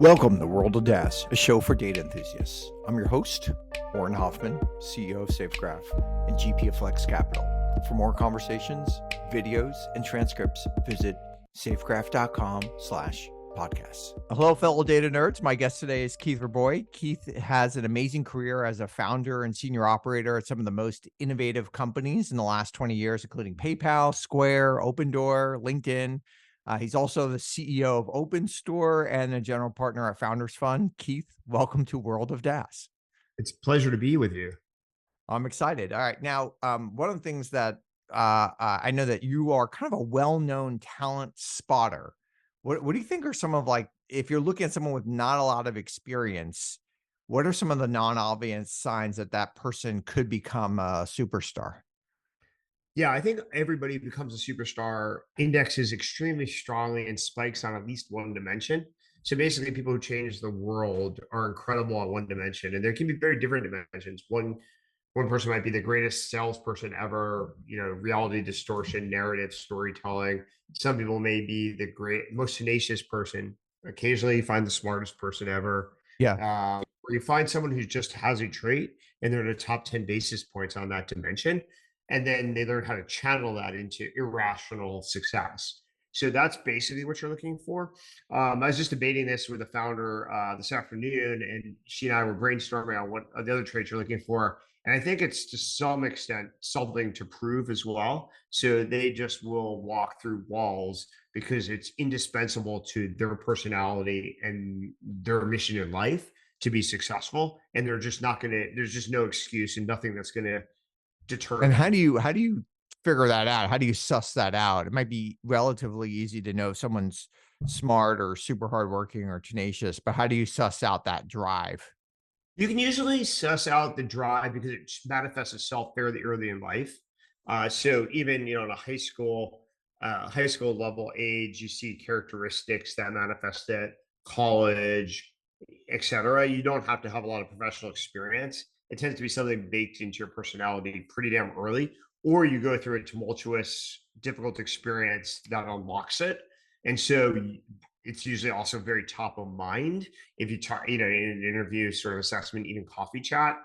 Welcome to World of DaaS, a show for data enthusiasts. I'm your host, Auren Hoffman, CEO of SafeGraph and GP of Flex Capital. For more conversations, videos, and transcripts, visit safegraph.com/podcasts. Hello, fellow data nerds. My guest today is Keith Rabois. Keith has an amazing career as a founder and senior operator at some of the most innovative companies in the last 20 years, including PayPal, Square, Opendoor, LinkedIn. He's also the CEO of OpenStore and a general partner at Founders Fund. Keith, welcome to World of DaaS. It's a pleasure to be with you. I'm excited. All right. Now, one of the things that I know that you are kind of a well-known talent spotter. What do you think are some of, like, if you're looking at someone with not a lot of experience, what are some of the non-obvious signs that that person could become a superstar? Yeah, I think everybody who becomes a superstar indexes extremely strongly and spikes on at least one dimension. So basically, people who change the world are incredible on one dimension, and there can be very different dimensions. One person might be the greatest salesperson ever, reality distortion, narrative storytelling. Some people may be the most tenacious person. Occasionally, you find the smartest person ever. Yeah. Or you find someone who just has a trait and they're in the top 10 basis points on that dimension. And then they learn how to channel that into irrational success. So that's basically what you're looking for. I was just debating this with the founder this afternoon, and she and I were brainstorming on what the other traits you're looking for. And I think it's to some extent something to prove as well. So they just will walk through walls because it's indispensable to their personality and their mission in life to be successful. And they're just not going to, there's just no excuse and nothing that's going to deter And them. how do you figure that out? How do you suss that out? It might be relatively easy to know if someone's smart or super hardworking or tenacious, but how do you suss out that drive? You can usually suss out the drive because it manifests itself fairly early in life. So even in a high school level age, you see characteristics that manifest at college, etc. You don't have to have a lot of professional experience. It tends to be something baked into your personality pretty damn early, or you go through a tumultuous, difficult experience that unlocks it. And so it's usually also very top of mind. If you talk, in an interview, sort of assessment, even coffee chat,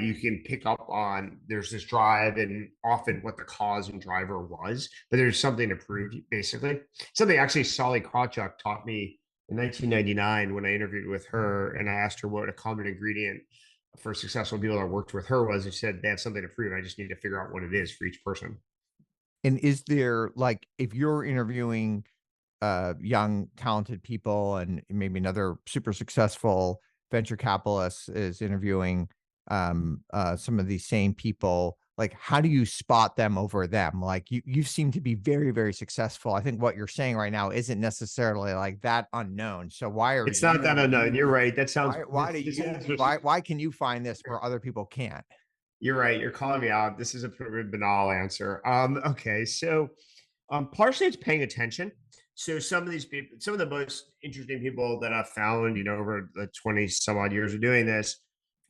you can pick up on there's this drive and often what the cause and driver was, but there's something to prove, basically. Something actually Sally Krawchuk taught me in 1999 when I interviewed with her, and I asked her what a common ingredient for successful people that worked with her was. She said they have something to prove. I just need to figure out what it is for each person. And is there, like, if you're interviewing young, talented people, and maybe another super successful venture capitalist is interviewing some of these same people, like, how do you spot them over them? Like, you seem to be very, very successful. I think what you're saying right now isn't necessarily like that unknown. So why are It's not that unknown. You're right. That sounds. why do This you answer. why can you find this where other people can't? You're right. You're calling me out. This is a pretty banal answer. Okay, so partially it's paying attention. So some of these people, some of the most interesting people that I've found, over the 20 some odd years of doing this,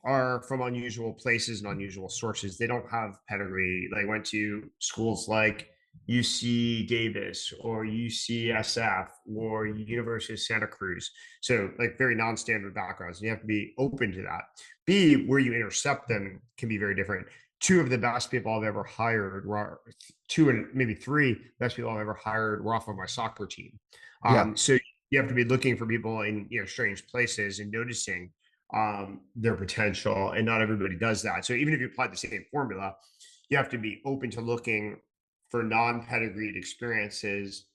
are from unusual places and unusual sources. They don't have pedigree. They went to schools like UC Davis or UCSF or University of Santa Cruz. So like very non-standard backgrounds. And you have to be open to that. B, where you intercept them can be very different. Two of the best people I've ever hired were two and maybe three best people I've ever hired were off of my soccer team. Yeah. So you have to be looking for people in strange places and noticing their potential, and not everybody does that. So even if you apply the same formula, you have to be open to looking for non-pedigreed experiences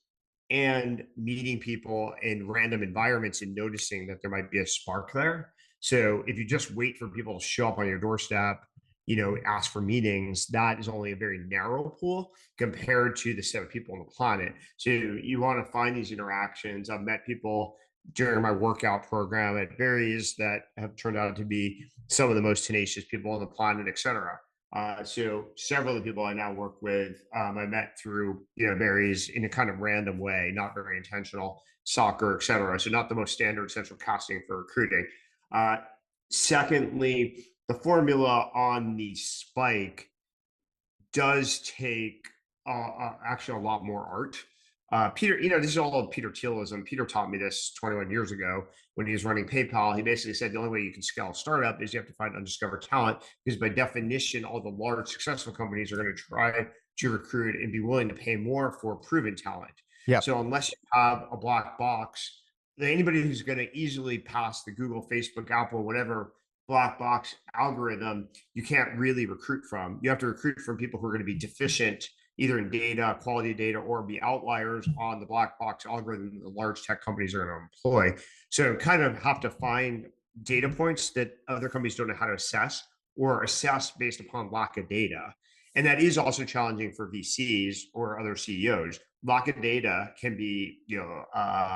and meeting people in random environments and noticing that there might be a spark there. So if you just wait for people to show up on your doorstep, ask for meetings, that is only a very narrow pool compared to the set of people on the planet. So you want to find these interactions. I've met people during my workout program at Barry's that have turned out to be some of the most tenacious people on the planet, et cetera. So several of the people I now work with, I met through Barry's in a kind of random way, not very intentional, soccer, et cetera. So not the most standard central casting for recruiting. Secondly, the formula on the spike does take actually a lot more art. Peter, this is all Peter Thielism. Peter taught me this 21 years ago when he was running PayPal. He basically said the only way you can scale a startup is you have to find undiscovered talent, because by definition, all the large successful companies are going to try to recruit and be willing to pay more for proven talent. Yep. So unless you have a black box, anybody who's going to easily pass the Google, Facebook, Apple, whatever black box algorithm, you can't really recruit from. You have to recruit from people who are going to be deficient either in data, quality data, or be outliers on the black box algorithm that the large tech companies are going to employ. So kind of have to find data points that other companies don't know how to assess, or assess based upon lack of data. And that is also challenging for VCs or other CEOs. Lack of data can be,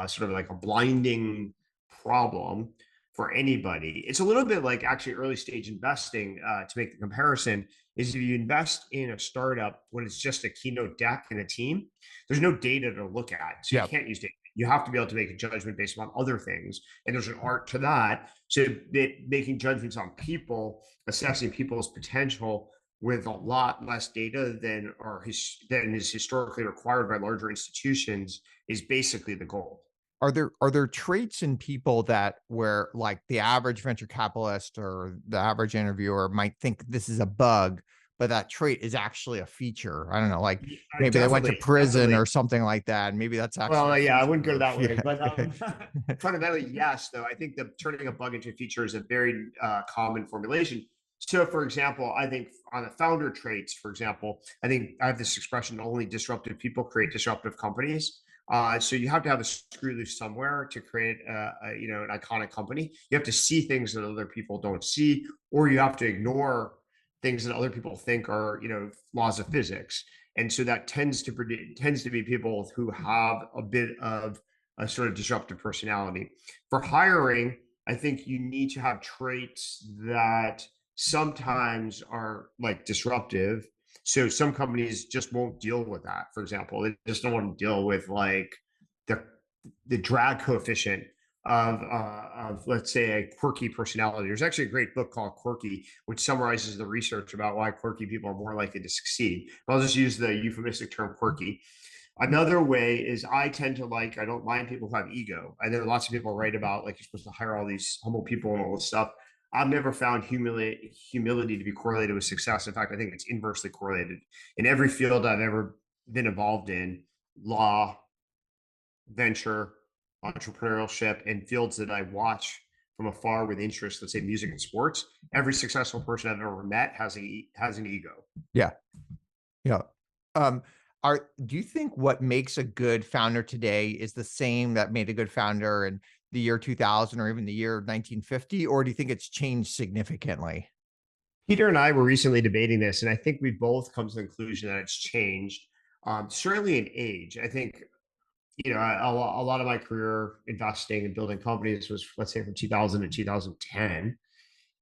sort of like a blinding problem for anybody. It's a little bit like actually early stage investing, to make the comparison, is if you invest in a startup when it's just a keynote deck and a team, there's no data to look at. So you Yep. can't use data. You have to be able to make a judgment based on other things. And there's an art to that. So making judgments on people, assessing people's potential with a lot less data than is historically required by larger institutions is basically the goal. Are there traits in people that where like the average venture capitalist or the average interviewer might think this is a bug, but that trait is actually a feature? I don't know, like maybe they went to Definitely, prison definitely. or something like that, and maybe that's actually Well, a yeah, I wouldn't go feature. that way, but Yeah. fundamentally, yes. Though I think that turning a bug into a feature is a very common formulation. So, for example, I think on the founder traits, for example, I think I have this expression: only disruptive people create disruptive companies. So you have to have a screw loose somewhere to create, an iconic company. You have to see things that other people don't see, or you have to ignore things that other people think are, laws of physics. And so that tends to be people who have a bit of a sort of disruptive personality. For hiring, I think you need to have traits that sometimes are like disruptive. So some companies just won't deal with that. For example, they just don't want to deal with like the the drag coefficient of let's say a quirky personality. There's actually a great book called Quirky, which summarizes the research about why quirky people are more likely to succeed. But I'll just use the euphemistic term quirky. Another way is I don't mind people who have ego. I know lots of people write about like you're supposed to hire all these humble people and all this stuff. I've never found humility to be correlated with success. In fact, I think it's inversely correlated. In every field I've ever been involved in, law, venture, entrepreneurship, and fields that I watch from afar with interest, let's say music and sports, every successful person I've ever met has an ego. Yeah. Yeah. Um, do you think what makes a good founder today is the same that made a good founder in the year 2000 or even the year 1950, or do you think it's changed significantly? Peter and I were recently debating this, and I think we both come to the conclusion that it's changed. Certainly in age. I think a lot of my career investing and building companies was, let's say, from 2000 to 2010.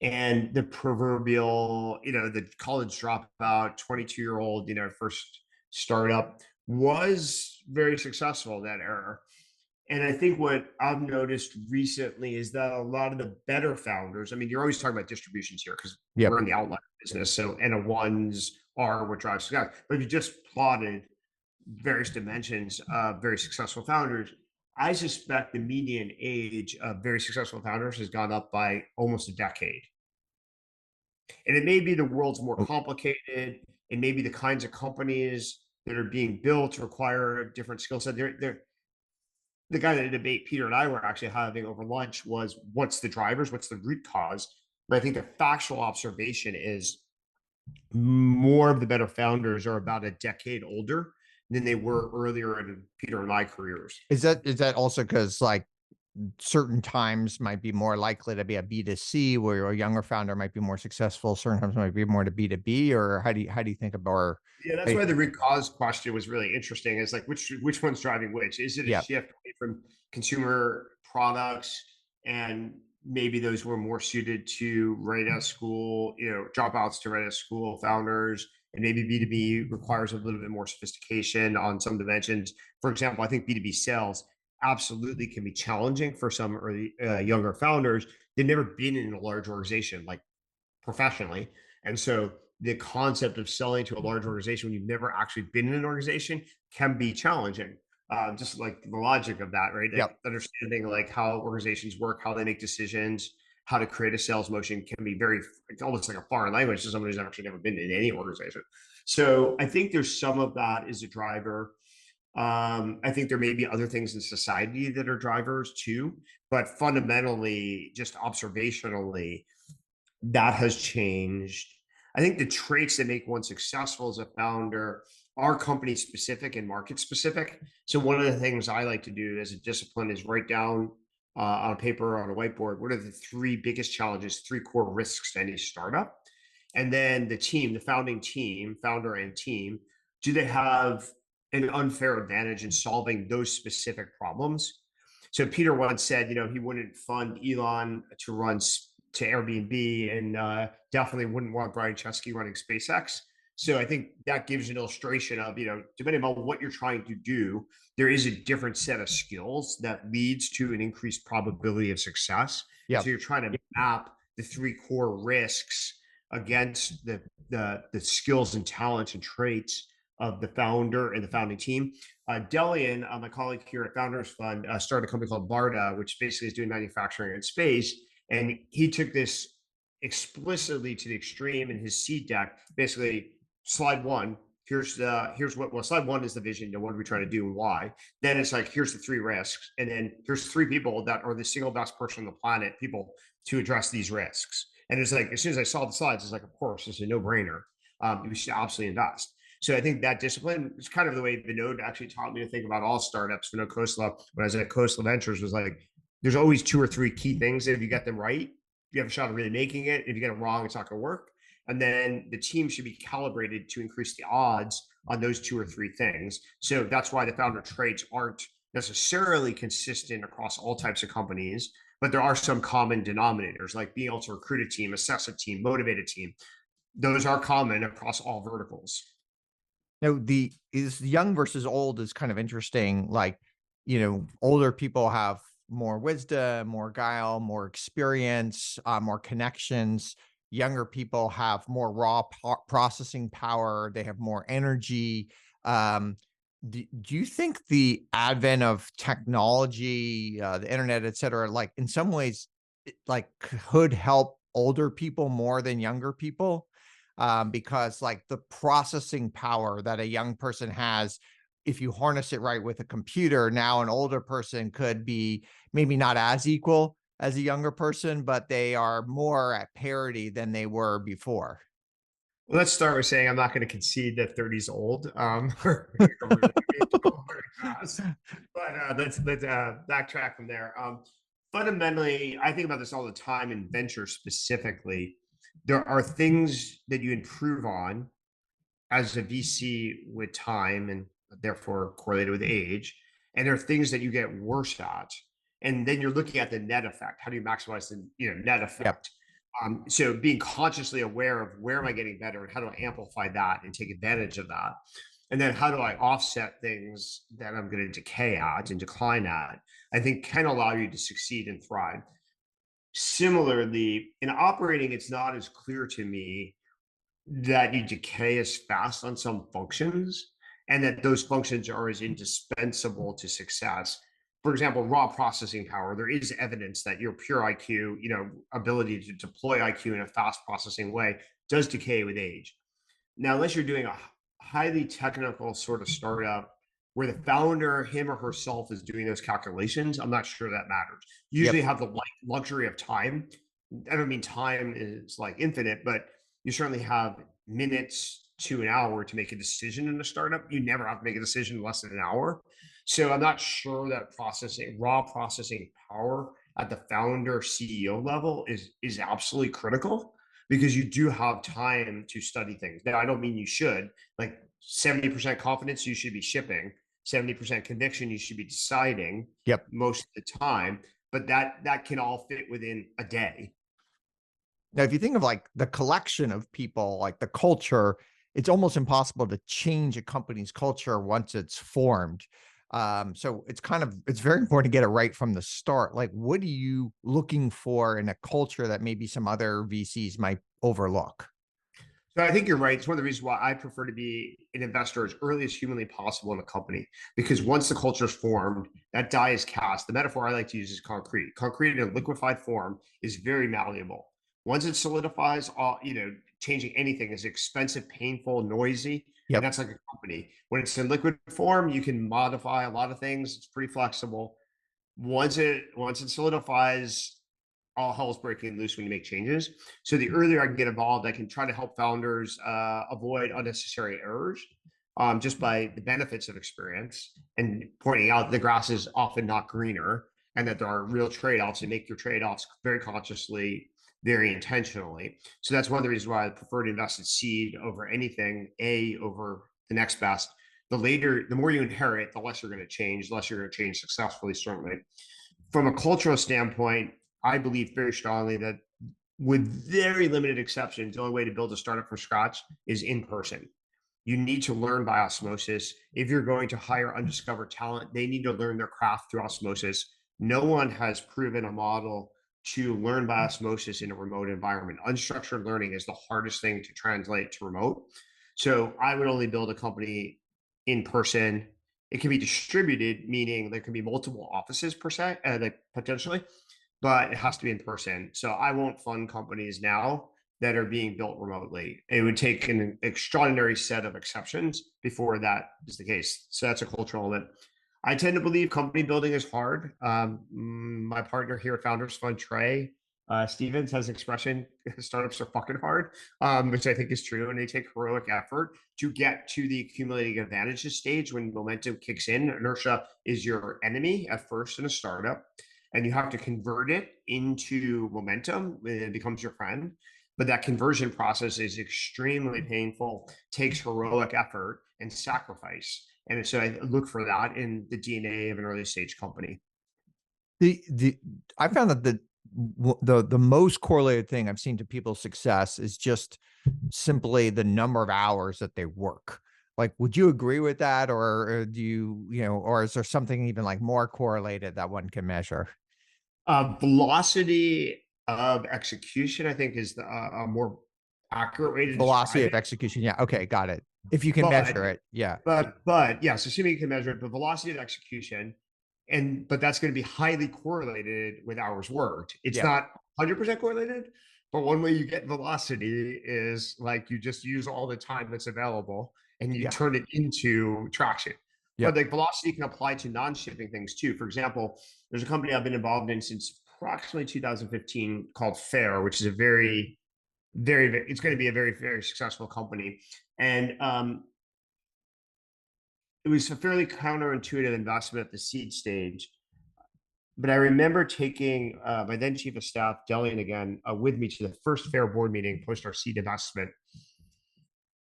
And the proverbial, the college dropout, 22-year-old, first startup was very successful in that era. And I think what I've noticed recently is that a lot of the better founders, I mean, you're always talking about distributions here because Yep. we're in the outlier business. So N of ones are what drives success. But if you just plotted various dimensions of very successful founders, I suspect the median age of very successful founders has gone up by almost a decade. And it may be the world's more Oh, complicated, and maybe the kinds of companies that are being built require a different skill set. The guy that debate Peter and I were actually having over lunch was what's the drivers, what's the root cause. But I think the factual observation is more of the better founders are about a decade older than they were earlier in Peter and my careers. is that also because like certain times might be more likely to be a B2C, where a younger founder might be more successful, certain times might be more to B2B, or how do you think about or Yeah, that's I, why the root cause question was really interesting. Is like which one's driving which? Is it a yeah. shift away from consumer products and maybe those were more suited to right out of school, dropouts to right out of school founders, and maybe B2B requires a little bit more sophistication on some dimensions. For example, I think B2B sales absolutely can be challenging for some early younger founders. They've never been in a large organization like professionally. And so the concept of selling to a large organization when you've never actually been in an organization can be challenging. just like the logic of that, right? Like Yep. understanding like how organizations work, how they make decisions, how to create a sales motion can be very almost like a foreign language to someone who's actually never been in any organization. So I think there's some of that is a driver. I think there may be other things in society that are drivers too, but fundamentally, just observationally, that has changed. I think the traits that make one successful as a founder are company specific and market specific. So one of the things I like to do as a discipline is write down on a paper on a whiteboard what are the three biggest challenges, three core risks to any startup, and then the team, the founding team, founder and team, do they have an unfair advantage in solving those specific problems? So Peter once said, he wouldn't fund Elon to run to Airbnb, and definitely wouldn't want Brian Chesky running SpaceX. So I think that gives an illustration of, depending on what you're trying to do, there is a different set of skills that leads to an increased probability of success. And so Yep. you're trying to map the three core risks against the skills and talents and traits of the founder and the founding team. Delian, my colleague here at Founders Fund, started a company called Barda, which basically is doing manufacturing in space. And he took this explicitly to the extreme in his seed deck. Basically, slide one, here's what slide one is the vision, what are we trying to do and why. Then it's like, here's the three risks. And then here's three people that are the single best person on the planet, people to address these risks. And it's like, as soon as I saw the slides, it's like, of course, it's a no-brainer. We should absolutely invest. So I think that discipline is kind of the way Vinod actually taught me to think about all startups. Vinod Khosla, when I was at Khosla Ventures, was like, there's always two or three key things that if you get them right, you have a shot of really making it. If you get it wrong, it's not going to work. And then the team should be calibrated to increase the odds on those two or three things. So that's why the founder traits aren't necessarily consistent across all types of companies, but there are some common denominators, like being able to recruit a team, assess a team, motivate a team. Those are common across all verticals. Now, the is young versus old is kind of interesting. Like, older people have more wisdom, more guile, more experience, more connections. Younger people have more raw processing power. They have more energy. Do you think the advent of technology, the internet, et cetera, like in some ways, like could help older people more than younger people? Because like the processing power that a young person has, if you harness it right with a computer, now an older person could be maybe not as equal as a younger person, but they are more at parity than they were before. Well, let's start with saying I'm not going to concede that 30 is old. But let's backtrack from there. Fundamentally, I think about this all the time in venture specifically. There are things that you improve on as a VC with time and therefore correlated with age. And there are things that you get worse at. And then you're looking at the net effect. How do you maximize the net Yep. effect? So being consciously aware of where am I getting better and how do I amplify that and take advantage of that? And then how do I offset things that I'm going to decay at and decline at? I think can allow you to succeed and thrive. Similarly, in operating, it's not as clear to me that you decay as fast on some functions and that those functions are as indispensable to success. For example, raw processing power, there is evidence that your pure IQ, ability to deploy IQ in a fast processing way does decay with age. Now, unless you're doing a highly technical sort of startup where the founder, him or herself, is doing those calculations, I'm not sure that matters. You usually Yep. have the luxury of time. I don't mean time is like infinite, but you certainly have minutes to an hour to make a decision in a startup. You never have to make a decision in less than an hour. So I'm not sure that raw processing power at the founder CEO level is absolutely critical because you do have time to study things. Now, I don't mean you should, like 70% confidence, you should be shipping, 70% conviction, you should be deciding Yep. most of the time, but that can all fit within a day. Now, if you think of like the collection of people, like the culture, it's almost impossible to change a company's culture once it's formed. So it's very important to get it right from the start. Like, what are you looking for in a culture that maybe some other VCs might overlook? So I think you're right. It's one of the reasons why I prefer to be an investor as early as humanly possible in a company, because once the culture is formed, that die is cast. The metaphor I like to use is concrete. Concrete in a liquefied form is very malleable. Once it solidifies, all changing anything is expensive, painful, noisy, and Yep. that's like a company. When it's in liquid form, you can modify a lot of things. It's pretty flexible. Once it solidifies, all hell's breaking loose when you make changes. So the earlier I can get involved, I can try to help founders avoid unnecessary errors, just by the benefits of experience and pointing out the grass is often not greener, and that there are real trade-offs, and make your trade-offs very consciously, very intentionally. So that's one of the reasons why I prefer to invest in seed over anything, over the next best. The more you inherit, the less you're going to change, the less you're going to change successfully, certainly. From a cultural standpoint, I believe very strongly that, with very limited exceptions, the only way to build a startup from scratch is in person. You need to learn by osmosis. If you're going to hire undiscovered talent, they need to learn their craft through osmosis. No one has proven a model to learn by osmosis in a remote environment. Unstructured learning is the hardest thing to translate to remote. So I would only build a company in person. It can be distributed, meaning there can be multiple offices per se, like potentially, but it has to be in person. So I won't fund companies now that are being built remotely. It would take an extraordinary set of exceptions before that is the case. So that's a cultural element. I tend to believe company building is hard. My partner here at Founders Fund, Trey Stevens, has an expression: startups are fucking hard, which I think is true. And they take heroic effort to get to the accumulating advantages stage when momentum kicks in. Inertia is your enemy at first in a startup, and you have to convert it into momentum, and it becomes your friend. But that conversion process is extremely painful, takes heroic effort and sacrifice. And so I look for that in the DNA of an early stage company. The I found that the most correlated thing I've seen to people's success is just simply the number of hours that they work. Like, would you agree with that, or do or is there something even like more correlated that one can measure? Velocity of execution, I think, is a more accurate way to Velocity describe of it. execution. Yeah. Okay. Got it. If you can But measure it. Yeah. yes, assuming you can measure it, but velocity of execution, but that's going to be highly correlated with hours worked. It's Yeah. not 100% correlated, but one way you get velocity is like you just use all the time that's available and you Yeah. turn it into traction. But Yep. like velocity can apply to non-shipping things too. For example, there's a company I've been involved in since approximately 2015 called Fair, which is a it's going to be a very, very successful company. And it was a fairly counterintuitive investment at the seed stage. But I remember taking my then chief of staff, Delian, again, with me to the first Fair board meeting post our seed investment.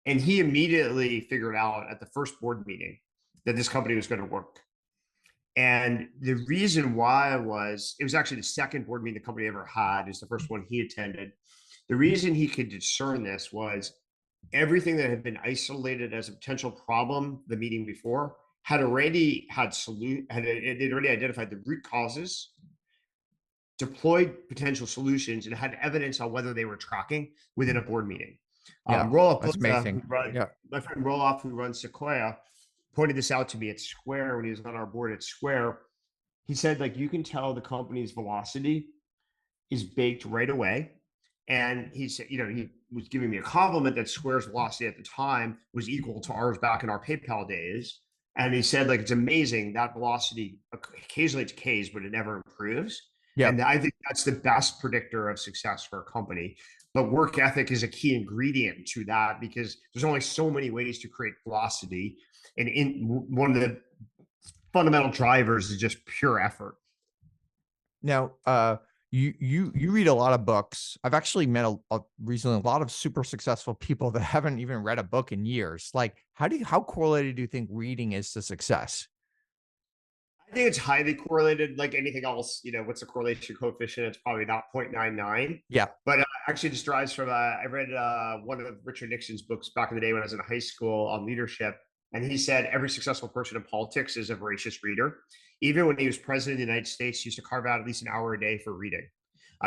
And he immediately figured out at the first board meeting that this company was going to work. And the reason why it was actually the second board meeting the company ever had. Is the first one he attended. The reason he could discern this was everything that had been isolated as a potential problem the meeting before had already it already identified the root causes, deployed potential solutions, and had evidence on whether they were tracking within a board meeting. Yeah. Roloff That's Gupta, amazing. Yeah. my friend Roloff, who runs Sequoia, pointed this out to me at Square when he was on our board at Square. He said, like, you can tell the company's velocity is baked right away. And he said, he was giving me a compliment that Square's velocity at the time was equal to ours back in our PayPal days. And he said, like, it's amazing that velocity occasionally decays, but it never improves. And Yep. I think that's the best predictor of success for a company. But work ethic is a key ingredient to that, because there's only so many ways to create velocity. And one of the fundamental drivers is just pure effort. Now, you read a lot of books. I've actually met recently a lot of super successful people that haven't even read a book in years. Like, how correlated do you think reading is to success? I think it's highly correlated, like anything else. What's the correlation coefficient? It's probably not 0.99. Yeah. But actually, this derives from I read one of Richard Nixon's books back in the day when I was in high school on leadership. And he said every successful person in politics is a voracious reader. Even when he was president of the United States, he used to carve out at least an hour a day for reading.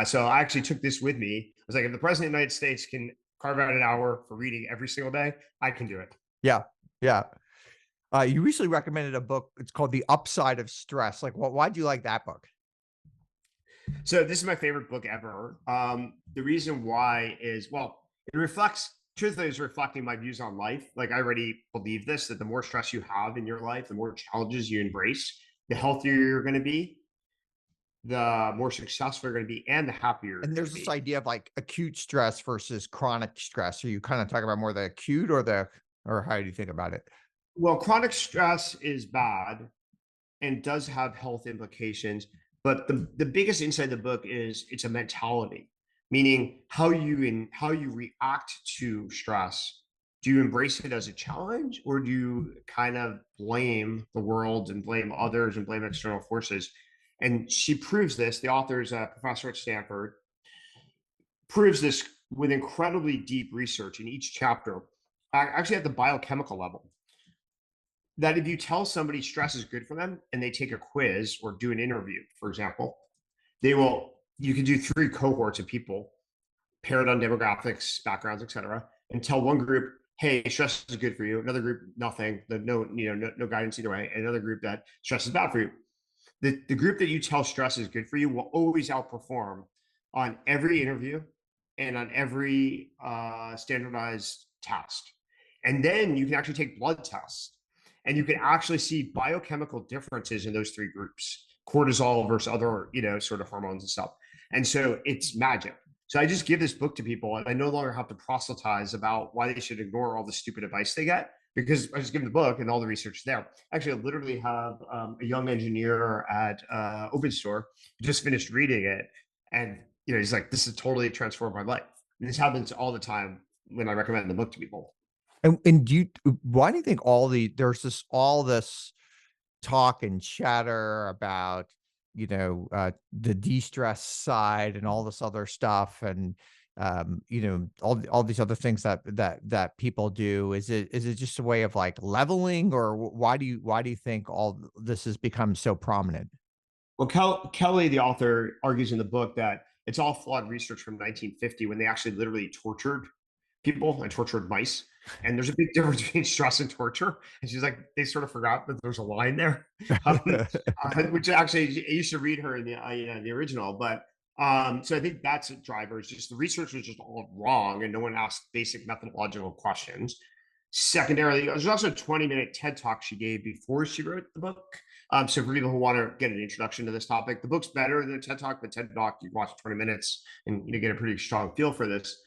So I actually took this with me. I was like, if the president of the United States can carve out an hour for reading every single day, I can do it. Yeah. Yeah. You recently recommended a book. It's called The Upside of Stress. Like, why'd you like that book? So this is my favorite book ever. The reason why is, well, it reflects, truthfully, is reflecting my views on life. Like, I already believe this, that the more stress you have in your life, the more challenges you embrace, the healthier you're going to be, the more successful you're going to be, and the happier you're And going to there's this be. idea of like acute stress versus chronic stress. Are you kind of talking about more the acute or how do you think about it? Well, chronic stress is bad and does have health implications. But the biggest insight of the book is it's a mentality, meaning how you react to stress. Do you embrace it as a challenge, or do you kind of blame the world and blame others and blame external forces? And she proves this. The author is a professor at Stanford, proves this with incredibly deep research in each chapter, actually at the biochemical level, that if you tell somebody stress is good for them and they take a quiz or do an interview, for example, you can do three cohorts of people paired on demographics, backgrounds, etc., and tell one group, hey, stress is good for you. Another group, nothing, no guidance either way. And another group that stress is bad for you. The group that you tell stress is good for you will always outperform on every interview and on every standardized task. And then you can actually take blood tests and you can actually see biochemical differences in those three groups, cortisol versus other, sort of hormones and stuff. And so it's magic. So I just give this book to people and I no longer have to proselytize about why they should ignore all the stupid advice they get, because I just give them the book and all the research there. Actually, I literally have a young engineer at Open Store who just finished reading it. And, he's like, this has totally transformed my life. And this happens all the time when I recommend the book to people. And why do you think there's all this talk and chatter about, the de-stress side and all this other stuff and, all these other things that people do? Is it just a way of like leveling, or why do you think all this has become so prominent? Well, Kelly, the author, argues in the book that it's all flawed research from 1950 when they actually literally tortured people and tortured mice. And there's a big difference between stress and torture. And she's like, they sort of forgot that there's a line there, which actually you should read her in the original. But so I think that's a driver. It's just the research was just all wrong, and no one asked basic methodological questions. Secondarily, there's also a 20-minute TED talk she gave before she wrote the book. So for people who want to get an introduction to this topic, the book's better than TED Talk, but TED Talk, you watch 20 minutes and you get a pretty strong feel for this.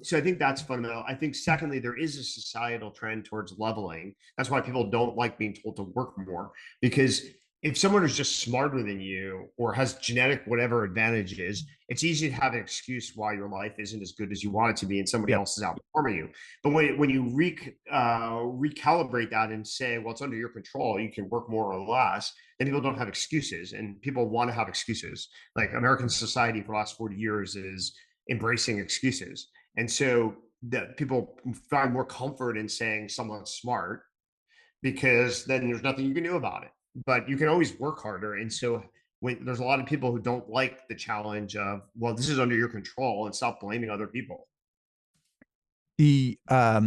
So I think that's fundamental. I think secondly, there is a societal trend towards leveling. That's why people don't like being told to work more, because if someone is just smarter than you or has genetic whatever advantages, it's easy to have an excuse why your life isn't as good as you want it to be and somebody Yep. else is outperforming you. But when you recalibrate that and say, well, it's under your control, you can work more or less, then people don't have excuses, and people want to have excuses. Like American society for the last 40 years is embracing excuses. And so that people find more comfort in saying someone's smart, because then there's nothing you can do about it. But you can always work harder. And so when there's a lot of people who don't like the challenge of, well, this is under your control, and stop blaming other people. The uh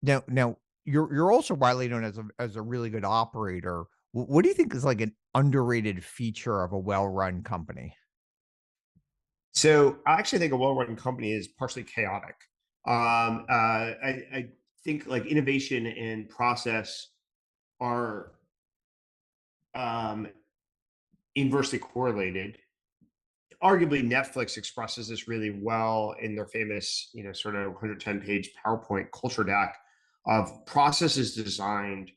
now you're also widely known as a really good operator. What do you think is like an underrated feature of a well-run company? So I actually think a well-run company is partially chaotic. I think like innovation and process are um, inversely correlated. Arguably, Netflix expresses this really well in their famous, sort of 110-page PowerPoint culture deck of processes designed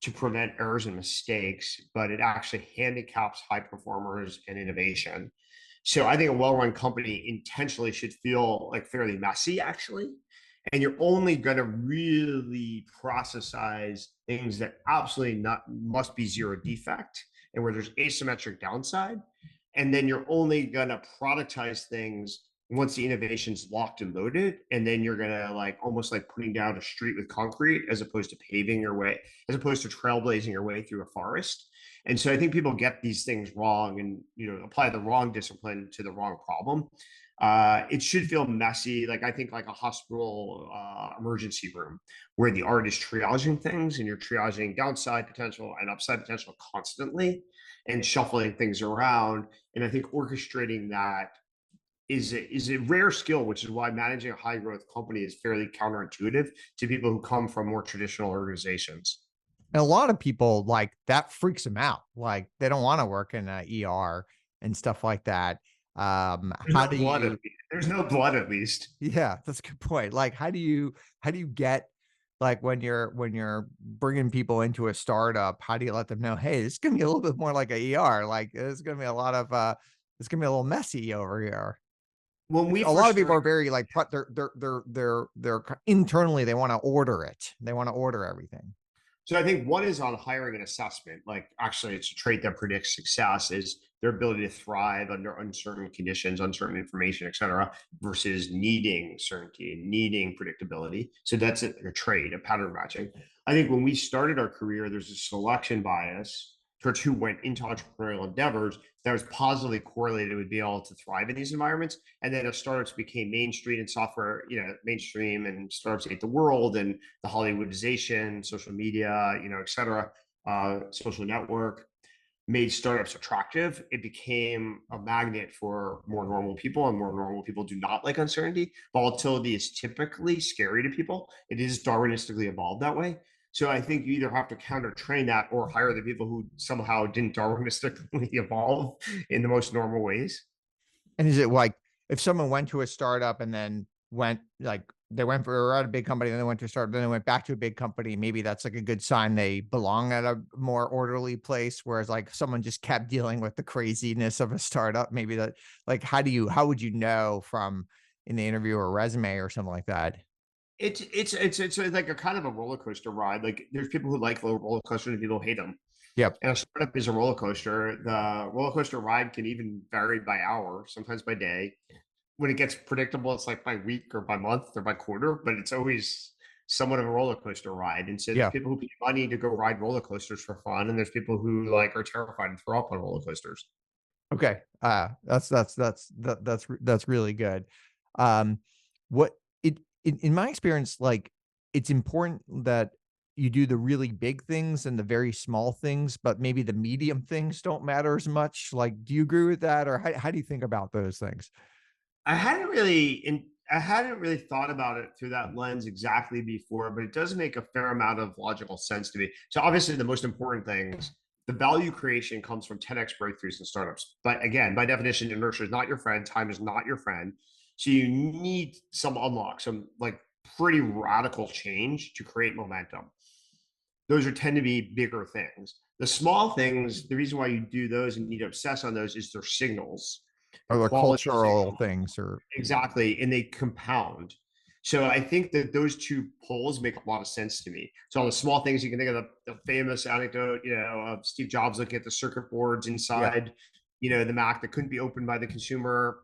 to prevent errors and mistakes, but it actually handicaps high performers and innovation. So I think a well-run company intentionally should feel like fairly messy, actually. And you're only going to really processize things that absolutely not must be zero defect and where there's asymmetric downside. And then you're only going to productize things once the innovation's locked and loaded. And then you're going to like almost like putting down a street with concrete as opposed to paving your way, as opposed to trailblazing your way through a forest. And so I think people get these things wrong and apply the wrong discipline to the wrong problem. It should feel messy. Like I think like a hospital emergency room where the art is triaging things and you're triaging downside potential and upside potential constantly and shuffling things around. And I think orchestrating that is a rare skill, which is why managing a high growth company is fairly counterintuitive to people who come from more traditional organizations. And a lot of people like that freaks them out. Like they don't want to work in a ER and stuff like that. There's How no do blood at you, least. There's no blood at least. yeah, that's a good point. Like, how do you get, like, when you're bringing people into a startup, how do you let them know, hey, this is gonna be a little bit more like a ER, like it's gonna be a lot of it's gonna be a little messy over here. When we A lot first of people started, are very like internally they want to order it. They want to order everything. so I think one is on hiring and assessment. Like actually, it's a trait that predicts success is their ability to thrive under uncertain conditions, uncertain information, et cetera, versus needing certainty and needing predictability. So that's a trait, a pattern matching. I think when we started our career, there's a selection bias towards who went into entrepreneurial endeavors that was positively correlated with being able to thrive in these environments. And then as startups became mainstream and software, mainstream and startups ate the world and the Hollywoodization, social media, et cetera, social network made startups attractive. It became a magnet for more normal people, and more normal people do not like uncertainty. Volatility is typically scary to people. It is Darwinistically evolved that way. So I think you either have to counter train that or hire the people who somehow didn't Darwinistically evolve in the most normal ways. And is it like if someone went to a startup and then went like they went for at a big company and then they went to a startup, then they went back to a big company, maybe that's like a good sign they belong at a more orderly place. Whereas like someone just kept dealing with the craziness of a startup, maybe that like how would you know from in the interview or resume or something like that? It's like a kind of a roller coaster ride. Like there's people who like low roller coasters and people hate them. Yep. And a startup is a roller coaster. The roller coaster ride can even vary by hour, sometimes by day. When it gets predictable, it's like by week or by month or by quarter, but it's always somewhat of a roller coaster ride. And so there's Yeah. people who pay money to go ride roller coasters for fun, and there's people who like are terrified and throw up on roller coasters. Okay. That's really good. Um, what in my experience, like it's important that you do the really big things and the very small things, but maybe the medium things don't matter as much. Like, do you agree with that, or how do you think about those things? I hadn't really thought about it through that lens exactly before, but it does make a fair amount of logical sense to me. So obviously the most important things, the value creation comes from 10x breakthroughs in startups. But again, by definition, inertia is not your friend, time is not your friend. So you need some unlock, some like pretty radical change to create momentum. Those are tend to be bigger things. The small things, the reason why you do those and need to obsess on those is they're signals. They're Or the quality cultural signals. things, or Exactly. And they compound. So I think that those two poles make a lot of sense to me. So on the small things, you can think of the famous anecdote, of Steve Jobs looking at the circuit boards yeah. inside, the Mac that couldn't be opened by the consumer.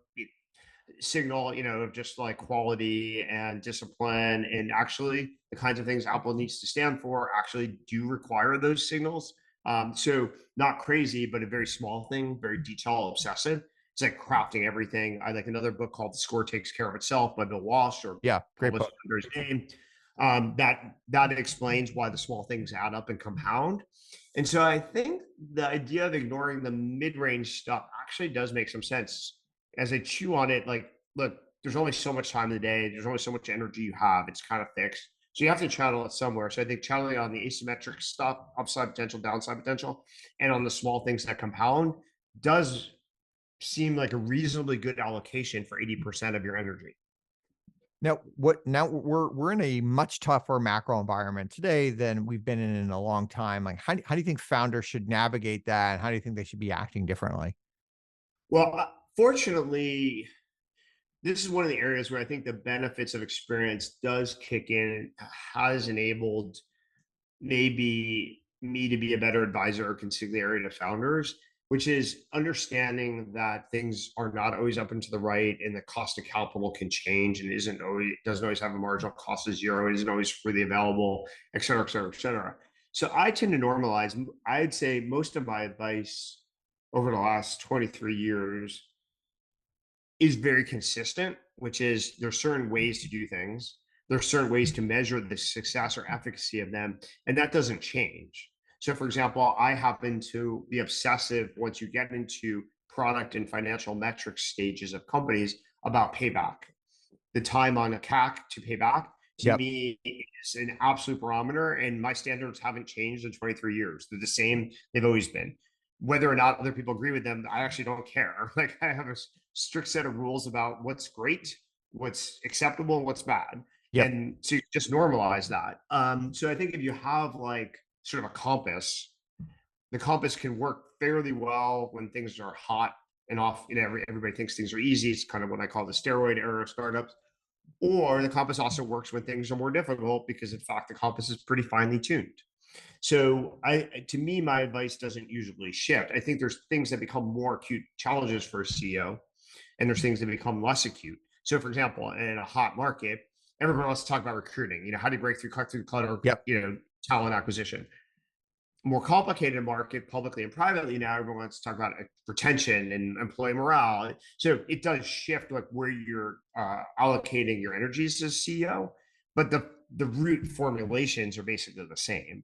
Signal, just like quality and discipline, and actually the kinds of things Apple needs to stand for actually do require those signals. So not crazy, but a very small thing, very detail obsessive. It's like crafting everything. I like another book called The Score Takes Care of Itself by Bill Walsh, or Yeah, great published book. under his name. That explains why the small things add up and compound. And so I think the idea of ignoring the mid-range stuff actually does make some sense as I chew on it. Like, look, there's only so much time in the day. There's only so much energy you have. It's kind of fixed. So you have to channel it somewhere. So I think channeling on the asymmetric stuff, upside potential, downside potential, and on the small things that compound does seem like a reasonably good allocation for 80% of your energy. Now we're in a much tougher macro environment today than we've been in a long time. Like, how do you think founders should navigate that, and how do you think they should be acting differently? Well, fortunately, this is one of the areas where I think the benefits of experience does kick in, has enabled maybe me to be a better advisor or consigliere to founders, which is understanding that things are not always up and to the right, and the cost of capital can change and isn't always doesn't always have a marginal cost of zero, it isn't always freely available, et cetera, et cetera, et cetera. So I tend to normalize. I'd say most of my advice over the last 23 years is very consistent, which is there's certain ways to do things. There's certain ways to measure the success or efficacy of them, and that doesn't change. So, for example, I happen to be obsessive once you get into product and financial metrics stages of companies about payback. The time on a CAC to pay back to Yep. me is an absolute barometer, and my standards haven't changed in 23 years. They're the same; they've always been. Whether or not other people agree with them, I actually don't care. Like I have a strict set of rules about what's great, what's acceptable, and what's bad, Yep. and so you just normalize that. So I think if you have like sort of a compass, the compass can work fairly well when things are hot and off. Everybody thinks things are easy. It's kind of what I call the steroid era of startups. Or the compass also works when things are more difficult because, in fact, the compass is pretty finely tuned. So, to me, my advice doesn't usually shift. I think there's things that become more acute challenges for a CEO, and there's things that become less acute. So, for example, in a hot market, everyone wants to talk about recruiting. How do you break through, cut through clutter, Yep. talent acquisition. More complicated market, publicly and privately, now everyone wants to talk about retention and employee morale. So it does shift like where you're allocating your energies as CEO, but the root formulations are basically the same.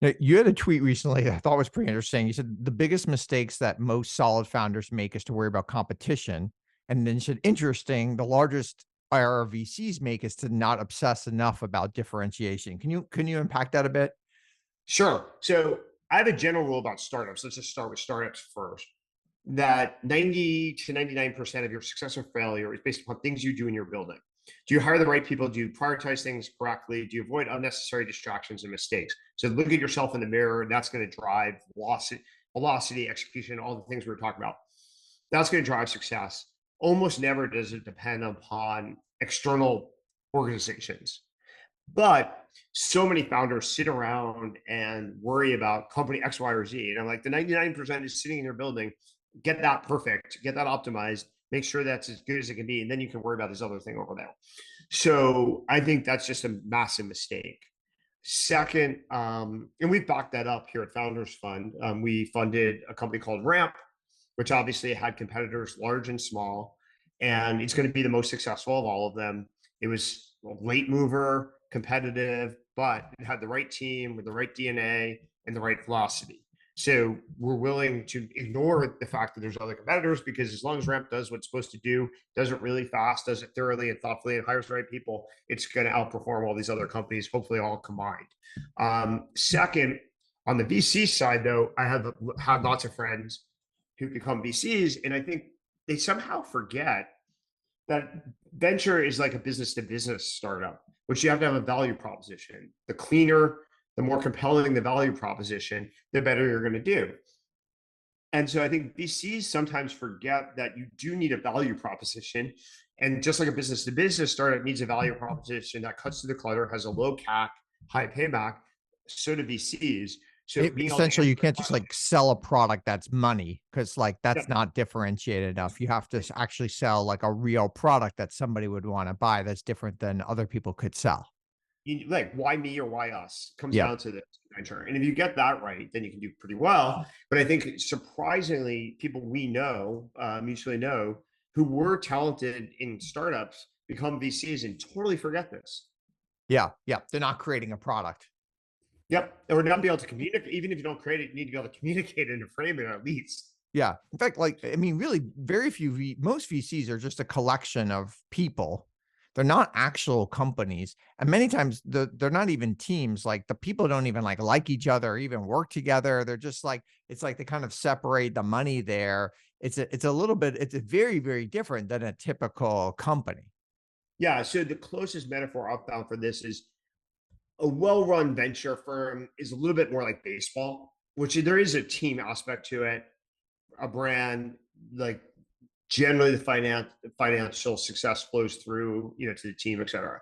Now, you had a tweet recently that I thought was pretty interesting. You said the biggest mistakes that most solid founders make is to worry about competition. And then you said, interesting, the largest IRR VCs make is to not obsess enough about differentiation. Can you unpack that a bit? Sure. So I have a general rule about startups. Let's just start with startups first. That 90 to 99% of your success or failure is based upon things you do in your building. Do you hire the right people? Do you prioritize things correctly? Do you avoid unnecessary distractions and mistakes? So look at yourself in the mirror, and that's going to drive velocity, execution, all the things we were talking about. That's going to drive success. Almost never does it depend upon external organizations. But so many founders sit around and worry about company X, Y, or Z. And I'm like, the 99% is sitting in your building. Get that perfect, get that optimized, make sure that's as good as it can be. And then you can worry about this other thing over there. So I think that's just a massive mistake. Second, and we've backed that up here at Founders Fund. We funded a company called Ramp, which obviously had competitors large and small, and it's going to be the most successful of all of them. It was a late mover, competitive, but it had the right team with the right DNA and the right velocity. So we're willing to ignore the fact that there's other competitors, because as long as Ramp does what it's supposed to do, does it really fast, does it thoroughly and thoughtfully, and hires the right people, it's going to outperform all these other companies, hopefully all combined. Second, on the VC side, though, I have had lots of friends who become VCs, and I think they somehow forget that venture is like a business to business startup, which you have to have a value proposition. The cleaner, the more compelling the value proposition, the better you're going to do. And so I think VCs sometimes forget that you do need a value proposition. And just like a business to business startup needs a value proposition that cuts through the clutter, has a low CAC, high payback, so do VCs. So being able to Essentially, answer you the can't just question, like sell a product that's money because like yeah, that's not differentiated enough. You have to actually sell like a real product that somebody would want to buy that's different than other people could sell. like why me or why us comes Yep. down to this venture. And if you get that right, then you can do pretty well. But I think surprisingly, people we know, mutually know, who were talented in startups become VCs and totally forget this. Yeah. Yeah. They're not creating a product. Yep. Or not be able to communicate. Even if you don't create it, you need to be able to communicate and frame it at least. Yeah. In fact, like, I mean, really, very few, most VCs are just a collection of people. They're not actual companies. And many times they're not even teams. Like the people don't even like each other or even work together. They're just like, it's like they kind of separate the money there. It's a little bit, it's very, very different than a typical company. Yeah. So the closest metaphor I've found for this is a well-run venture firm is a little bit more like baseball, which there is a team aspect to it, a brand, like generally the financial success flows through, to the team, et cetera.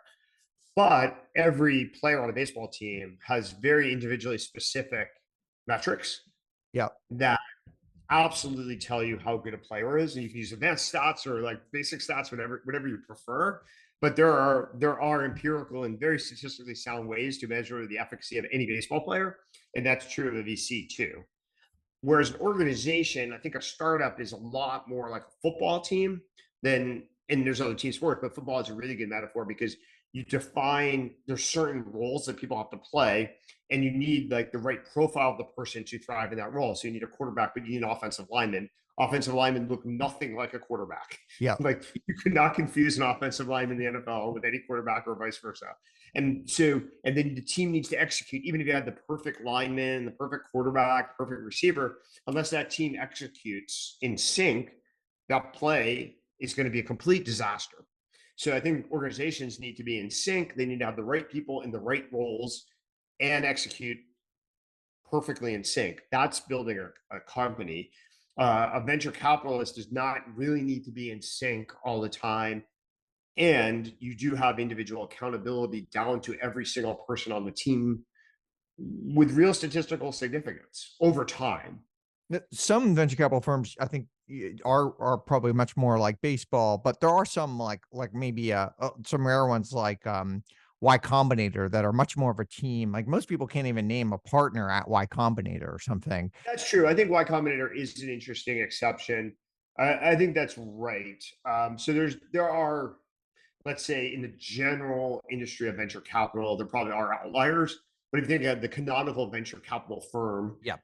But every player on a baseball team has very individually specific metrics Yeah. that absolutely tell you how good a player is. And you can use advanced stats or like basic stats, whatever you prefer. But there are empirical and very statistically sound ways to measure the efficacy of any baseball player. And that's true of a VC too. Whereas an organization, I think a startup is a lot more like a football team than, and there's other team sports, but football is a really good metaphor because you define there's certain roles that people have to play, and you need like the right profile of the person to thrive in that role. So you need a quarterback, but you need an offensive lineman. Offensive linemen look nothing like a quarterback. Yeah. Like you could not confuse an offensive lineman in the NFL with any quarterback or vice versa. And so, and then the team needs to execute, even if you had the perfect lineman, the perfect quarterback, perfect receiver, unless that team executes in sync, that play is going to be a complete disaster. So I think organizations need to be in sync. They need to have the right people in the right roles and execute perfectly in sync. That's building a company. A venture capitalist does not really need to be in sync all the time. And you do have individual accountability down to every single person on the team with real statistical significance over time. Some venture capital firms, I think, are probably much more like baseball, but there are some like maybe some rare ones like Y Combinator that are much more of a team. Like most people can't even name a partner at Y Combinator or something. That's true. I think Y Combinator is an interesting exception. I think that's right. So there are, let's say, in the general industry of venture capital, there probably are outliers. But if you think of the canonical venture capital firm, Yeah.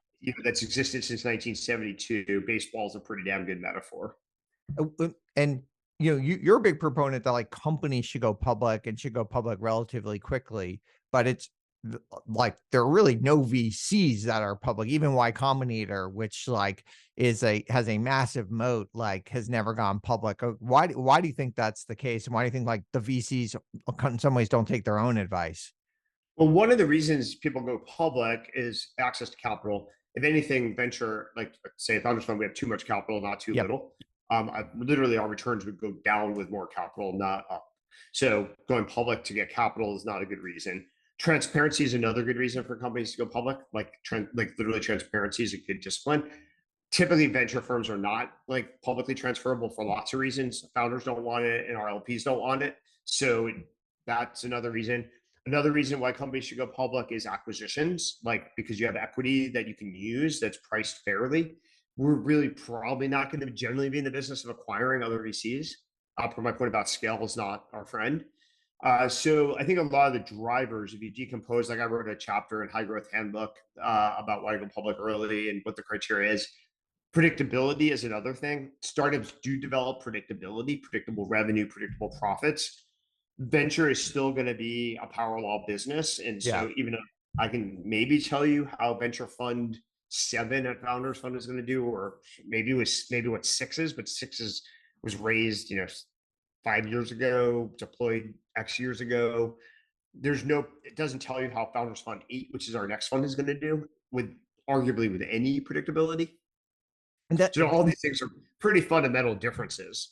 that's existed since 1972, baseball is a pretty damn good metaphor. And you're a big proponent that like companies should go public and should go public relatively quickly, but it's like there are really no VCs that are public. Even Y Combinator, which like has a massive moat, like has never gone public. Why do you think that's the case, and why do you think like the VCs in some ways don't take their own advice? Well, one of the reasons people go public is access to capital. If anything, venture, like say Founders Fund, we have too much capital, not too Yep. little. Literally, our returns would go down with more capital, not up. So going public to get capital is not a good reason. Transparency is another good reason for companies to go public. Like literally, transparency is a good discipline. Typically, venture firms are not like publicly transferable for lots of reasons. Founders don't want it, and our LPs don't want it. So that's another reason. Another reason why companies should go public is acquisitions, like because you have equity that you can use that's priced fairly. We're really probably not going to generally be in the business of acquiring other VCs. Per my point about scale is not our friend. So I think a lot of the drivers, if you decompose, like I wrote a chapter in High Growth Handbook about why to go public early and what the criteria is. Predictability is another thing. Startups do develop predictability, predictable revenue, predictable profits. Venture is still going to be a power law business. And Yeah. so even though I can maybe tell you how venture fund 7 at Founders Fund is going to do, or maybe what 6 is, but 6 was raised, 5 years ago, deployed X years ago. It doesn't tell you how Founders Fund 8, which is our next fund, is going to do with arguably with any predictability. And that, So all these things are pretty fundamental differences.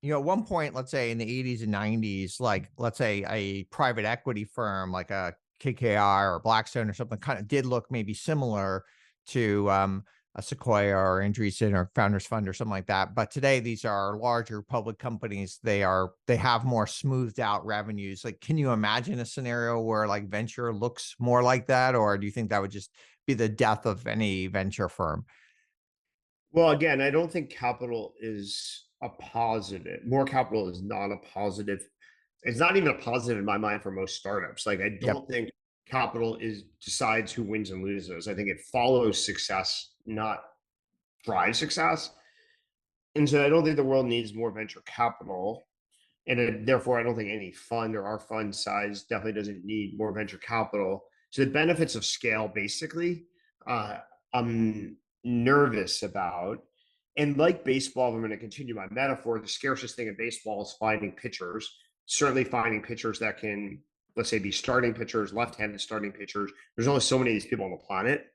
at one point, let's say in the 80s and 90s, like let's say a private equity firm like a KKR or Blackstone or something kind of did look maybe similar to a Sequoia or Andreessen or Founders Fund or something like that. But today, these are larger public companies. They have more smoothed out revenues. Like, can you imagine a scenario where like venture looks more like that, or do you think that would just be the death of any venture firm? Well, again, I don't think capital is a positive. More capital is not a positive. It's not even a positive in my mind for most startups. Like I Yep. don't think capital is decides who wins and loses. I think it follows success, not drives success. And so I don't think the world needs more venture capital. And therefore, I don't think any fund or our fund size definitely doesn't need more venture capital. So the benefits of scale, basically, I'm nervous about. And like baseball, I'm going to continue my metaphor. The scarcest thing in baseball is finding pitchers. Certainly, finding pitchers that can, let's say, be starting pitchers, left-handed starting pitchers. There's only so many of these people on the planet.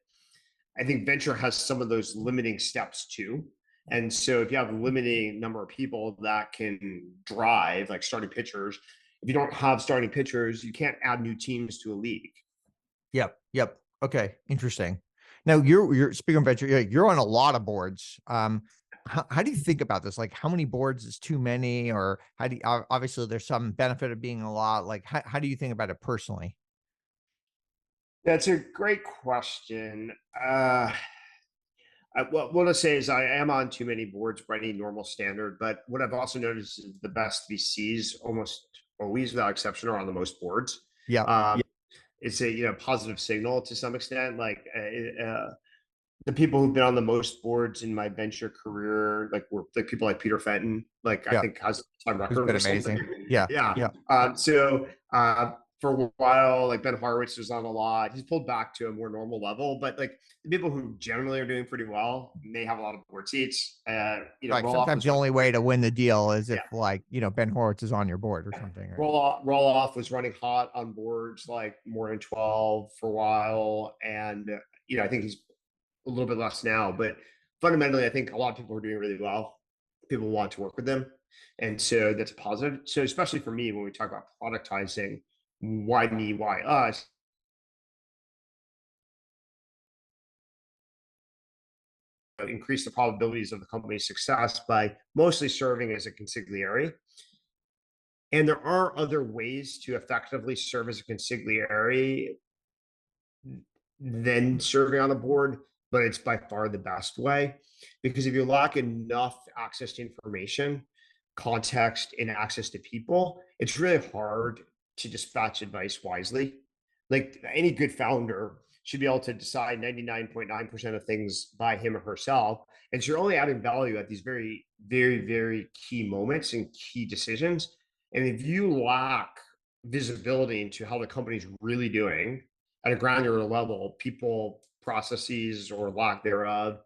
I think venture has some of those limiting steps too. And so if you have a limiting number of people that can drive, like starting pitchers, if you don't have starting pitchers, you can't add new teams to a league. Yep. Yep. Okay. Interesting. Now you're speaking of venture, you're on a lot of boards. How do you think about this? Like, how many boards is too many, or how do you, obviously there's some benefit of being a lot. Like, how do you think about it personally? That's a great question. what I'll say is I am on too many boards by any normal standard, but what I've also noticed is the best VCs almost always, without exception, are on the most boards. Yeah. Um, it's a positive signal to some extent. Like the people who've been on the most boards in my venture career, like were like people like Peter Fenton, like I Yeah. think has a time It's record been or something. amazing. Yeah. Yeah. Yeah. For a while, like Ben Horowitz was on a lot. He's pulled back to a more normal level, but like the people who generally are doing pretty well may have a lot of board seats. Right. Roloff Sometimes was the running only way to win the deal is if yeah. like, Ben Horowitz is on your board or something, right? Roloff was running hot on boards like more than 12 for a while. And I think he's a little bit less now, but fundamentally, I think a lot of people are doing really well. People want to work with them. And so that's a positive. So especially for me, when we talk about productizing, why me, why us, increase the probabilities of the company's success by mostly serving as a consigliere. And there are other ways to effectively serve as a consigliere than serving on a board, but it's by far the best way. Because if you lack enough access to information, context, and access to people, it's really hard to dispatch advice wisely. Like any good founder should be able to decide 99.9% of things by him or herself. And so you're only adding value at these very, very, very key moments and key decisions. And if you lack visibility into how the company's really doing at a granular level, people, processes, or lack thereof,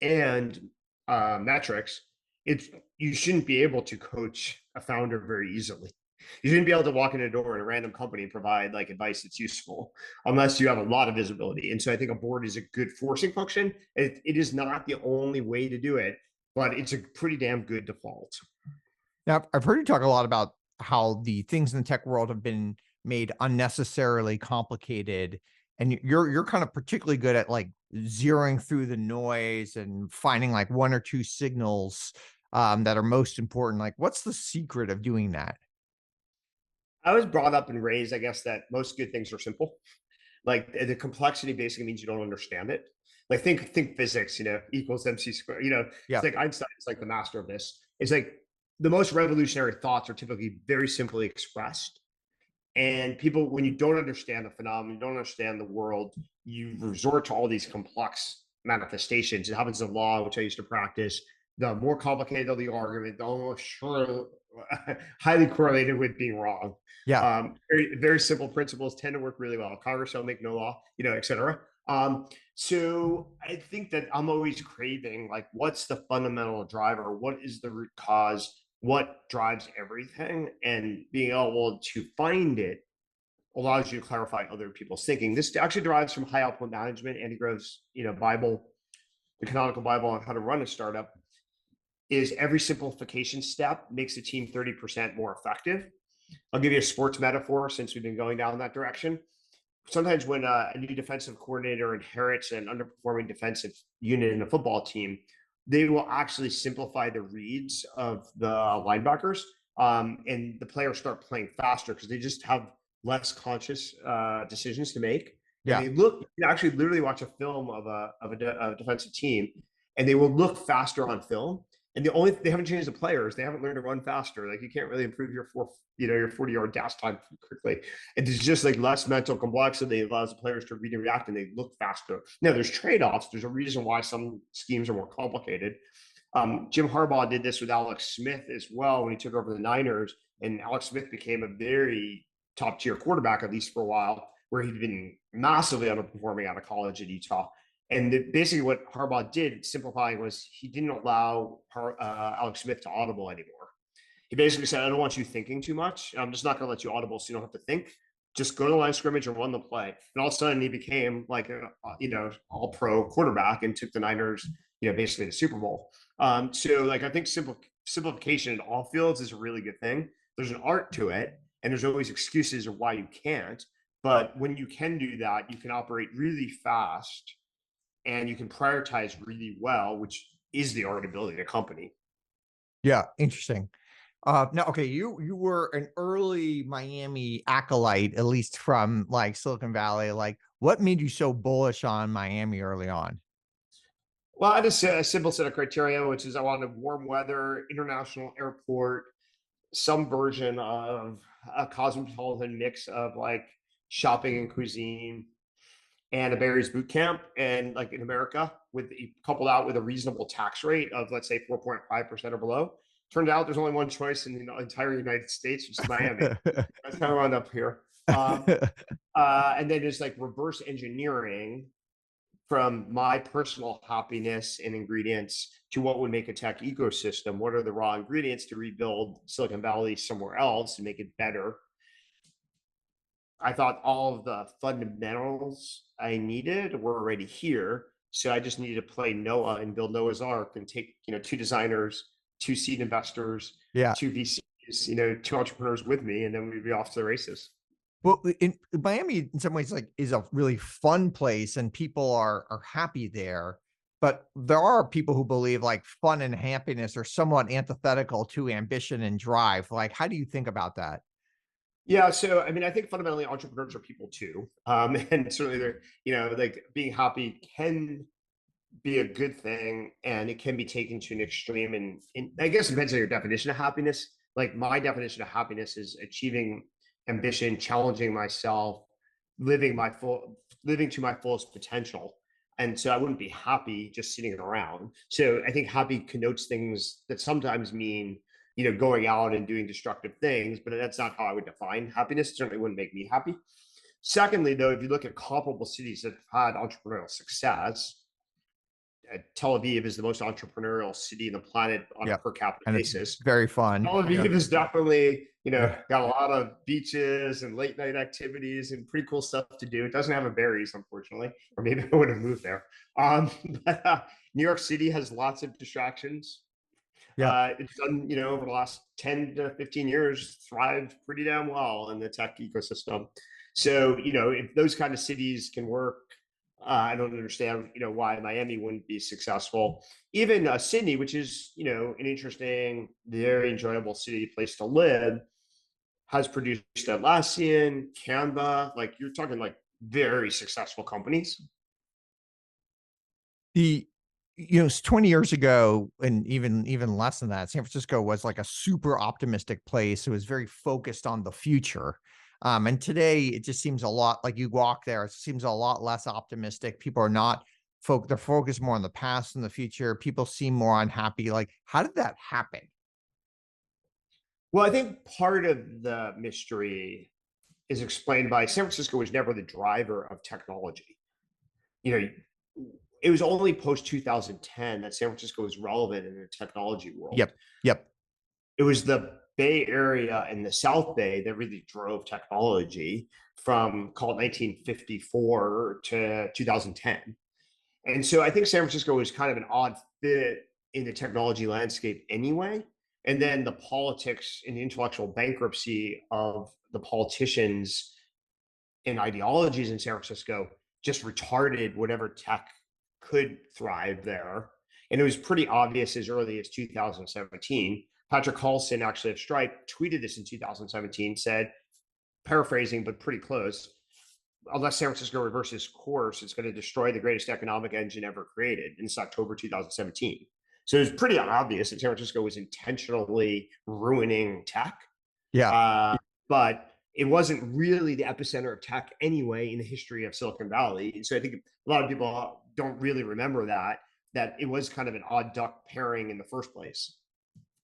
and metrics, it's you shouldn't be able to coach a founder very easily. You shouldn't be able to walk in a door in a random company and provide like advice that's useful unless you have a lot of visibility. And so I think a board is a good forcing function. It is not the only way to do it, but it's a pretty damn good default. Now, I've heard you talk a lot about how the things in the tech world have been made unnecessarily complicated, and you're kind of particularly good at like zeroing through the noise and finding like one or two signals that are most important. Like, what's the secret of doing that? I was brought up and raised, I guess, that most good things are simple. Like the complexity basically means you don't understand it. Like think physics, equals MC squared. It's Yeah, like Einstein's like the master of this. It's like the most revolutionary thoughts are typically very simply expressed. And people, when you don't understand the phenomenon, you don't understand the world, you resort to all these complex manifestations. It happens in law, which I used to practice. The more complicated the argument, the almost sure highly correlated with being wrong. yeah. Very, very simple principles tend to work really well. Congress shall make no law, et cetera. So I think that I'm always craving like, what's the fundamental driver? What is the root cause? What drives everything? And being able to find it allows you to clarify other people's thinking. This actually derives from high output management. Andy Grove's, Bible, the canonical Bible on how to run a startup. Is every simplification step makes the team 30% more effective. I'll give you a sports metaphor since we've been going down that direction. Sometimes when a new defensive coordinator inherits an underperforming defensive unit in a football team, they will actually simplify the reads of the linebackers, and the players start playing faster because they just have less conscious decisions to make. And Yeah. they look, you can actually literally watch a film of a defensive team, and they will look faster on film. And they haven't changed the players. They haven't learned to run faster. Like you can't really improve your 40-yard dash time quickly. And there's just like less mental complexity. It allows the players to read and react, and they look faster. Now there's trade-offs. There's a reason why some schemes are more complicated. Jim Harbaugh did this with Alex Smith as well when he took over the Niners, and Alex Smith became a very top-tier quarterback, at least for a while, where he'd been massively underperforming out of college at Utah. And basically what Harbaugh did, simplifying, was he didn't allow Alex Smith to audible anymore. He basically said, I don't want you thinking too much. I'm just not going to let you audible so you don't have to think. Just go to line of scrimmage and run the play. And all of a sudden he became like a, all pro quarterback and took the Niners, basically the Super Bowl. So like, I think simplification in all fields is a really good thing. There's an art to it, and there's always excuses of why you can't. But when you can do that, you can operate really fast and you can prioritize really well, which is the art of building a company. Yeah. Interesting. Now, okay, you were an early Miami acolyte, at least from like Silicon Valley. Like, what made you so bullish on Miami early on? Well, I had a simple set of criteria, which is I wanted warm weather, international airport, some version of a cosmopolitan mix of like shopping and cuisine, and a Barry's boot camp, and like in America, with coupled out with a reasonable tax rate of, let's say, 4.5% or below. Turned out there's only one choice in the entire United States, which is Miami. That's how I wound up here. And then just like reverse engineering from my personal happiness and ingredients to what would make a tech ecosystem. What are the raw ingredients to rebuild Silicon Valley somewhere else and make it better? I thought all of the fundamentals I needed were already here. So I just needed to play Noah and build Noah's Ark and take, two designers, two seed investors, Yeah. two VCs, two entrepreneurs with me, and then we'd be off to the races. Well, in Miami, in some ways, like is a really fun place, and people are happy there. But there are people who believe like fun and happiness are somewhat antithetical to ambition and drive. Like, how do you think about that? Yeah, so I mean, I think fundamentally entrepreneurs are people too, and certainly they're, like being happy can be a good thing, and it can be taken to an extreme. And I guess it depends on your definition of happiness. Like my definition of happiness is achieving ambition, challenging myself, living to my fullest potential. And so I wouldn't be happy just sitting around. So I think happy connotes things that sometimes mean, going out and doing destructive things, but that's not how I would define happiness. It certainly wouldn't make me happy. Secondly, though, if you look at comparable cities that have had entrepreneurial success, Tel Aviv is the most entrepreneurial city in the planet on a Yep. per capita And it's basis. very fun. Tel Aviv Yeah. is definitely, Yeah. got a lot of beaches and late night activities and pretty cool stuff to do. It doesn't have a berries, unfortunately, or maybe I would have moved there. But New York City has lots of distractions. Yeah. It's done, over the last 10 to 15 years, thrived pretty damn well in the tech ecosystem. So, if those kind of cities can work, I don't understand, why Miami wouldn't be successful. Even Sydney, which is, an interesting, very enjoyable city place to live, has produced Atlassian, Canva. Like you're talking like very successful companies. The 20 years ago, and even less than that, San Francisco was like a super optimistic place. It was very focused on the future. And today it just seems a lot like you walk there, it seems a lot less optimistic. People are not they're focused more on the past and the future. People seem more unhappy. Like, how did that happen? Well, I think part of the mystery is explained by San Francisco was never the driver of technology. You know, it was only post 2010 that San Francisco was relevant in the technology world. Yep. Yep. It was the Bay Area and the South Bay that really drove technology from, call it, 1954 to 2010. And so I think San Francisco was kind of an odd fit in the technology landscape anyway. And then the politics and the intellectual bankruptcy of the politicians and ideologies in San Francisco just retarded whatever tech could thrive there. And it was pretty obvious as early as 2017. Patrick Carlson, actually of Stripe, tweeted this in 2017, said, paraphrasing, but pretty close, unless San Francisco reverses course, it's going to destroy the greatest economic engine ever created. And it's October 2017. So it was pretty obvious that San Francisco was intentionally ruining tech. Yeah. But it wasn't really the epicenter of tech anyway in the history of Silicon Valley. And so I think a lot of people don't really remember that it was kind of an odd duck pairing in the first place.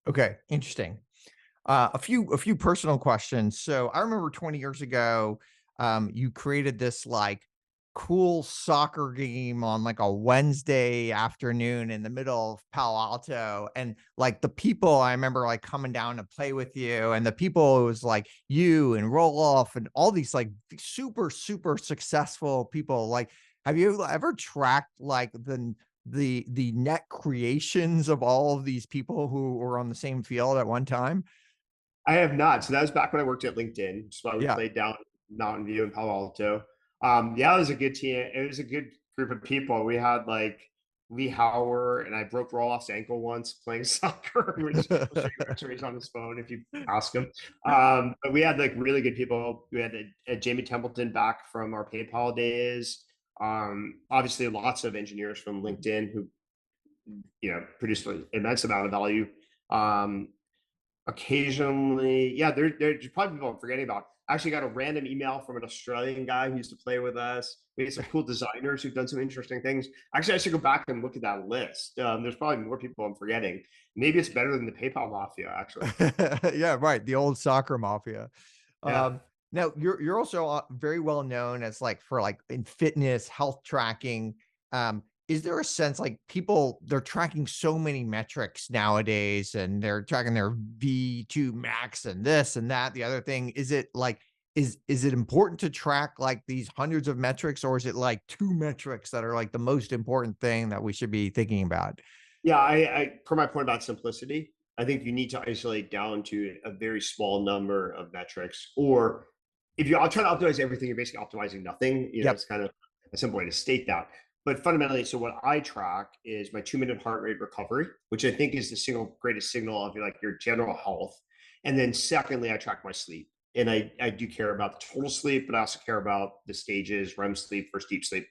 Okay. Interesting. A few personal questions. So I remember 20 years ago, you created this like cool soccer game on like a Wednesday afternoon in the middle of Palo Alto. And like the people I remember like coming down to play with you, and the people, it was like you and Roloff and all these like super, super successful people. Like, have you ever tracked like the net creations of all of these people who were on the same field at one time? I have not. So that was back when I worked at LinkedIn, which is why we Yeah. played down Mountain View in Palo Alto. Yeah, it was a good team. It was a good group of people. We had like Lee Howard, and I broke Roloff's ankle once playing soccer, which I'll show you x-rays on his phone if you ask him. But we had like really good people. We had a Jamie Templeton back from our PayPal days. Obviously lots of engineers from LinkedIn who produce an immense amount of value. Um, Occasionally, yeah, there's probably people I'm forgetting about. I actually got a random email from an Australian guy who used to play with us. We had some cool designers who've done some interesting things. Actually, I should go back and look at that list. There's probably more people I'm forgetting. Maybe it's better than the PayPal mafia, actually. Yeah, right. The old soccer mafia. Yeah. Now you're also very well known as like for like in fitness, health tracking. Is there a sense like people they're tracking so many metrics nowadays and they're tracking their V2 max and this and that, the other thing? Is it like is it important to track like these hundreds of metrics, or is it like two metrics that are like the most important thing that we should be thinking about? Yeah, I per my point about simplicity, I think you need to isolate down to a very small number of metrics. Or if you, I'll try to optimize everything, you're basically optimizing nothing. Yep. It's kind of a simple way to state that. But fundamentally, so what I track is my 2 minute heart rate recovery, which I think is the single greatest signal of your general health. And then secondly, I track my sleep. And I do care about the total sleep, but I also care about the stages, REM sleep versus deep sleep.